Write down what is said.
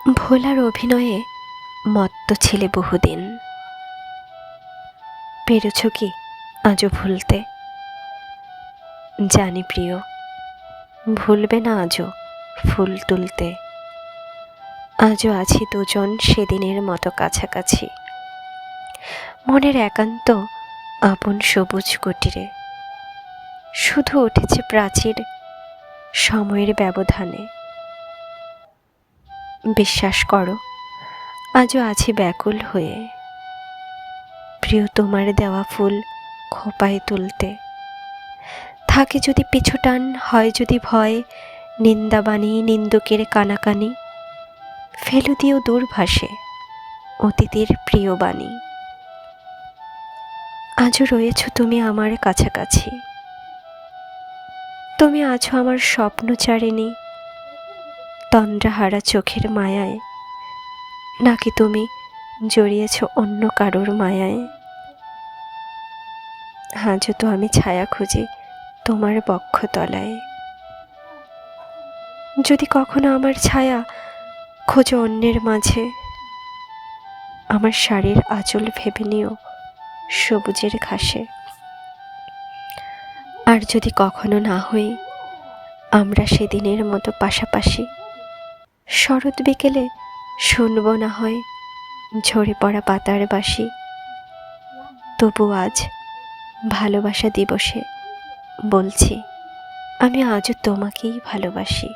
ভোলার অভিনয়ে মত্ত ছিলে বহুদিন, পেরেছ কি আজও ভুলতে? জানি প্রিয়, ভুলবে না আজও ফুল তুলতে। আজও আছি দুজন সেদিনের মতো কাছাকাছি, মনের একান্ত আপন সবুজ কুটিরে। শুধু উঠেছে প্রাচীর সময়ের ব্যবধানে। বিশ্বাস করো, আজও আছি ব্যাকুল হয়ে, প্রিয় তোমার দেওয়া ফুল খোপায় তুলতে। থাকে যদি পিছুটান, হয় যদি ভয়, নিন্দাবাণী নিন্দুকের কানাকানি, ফেলে দিও দূরভাষে অতীতের প্রিয় বাণী। আজও রয়েছ তুমি আমার কাছাকাছি, তুমি আছো আমার স্বপ্নচারিণী। তন্দ্রাহারা চোখের মায়ায়, নাকি তুমি জড়িয়েছ অন্য কারোর মায়ায়? আজও তো আমি ছায়া খুঁজি তোমার বক্ষতলায়। যদি কখনো আমার ছায়া খোঁজো অন্যের মাঝে, আমার শাড়ির আঁচল ভেবে নিও সবুজের ঘাসে। আর যদি কখনো না হই আমরা সেদিনের মতো পাশাপাশি, শরৎ বিকেলে শুনবো না হয় ঝরে পড়া পাতার বাঁশি। তবু আজ ভালোবাসা দিবসে বলছি, আমি আজও তোমাকেই ভালোবাসি।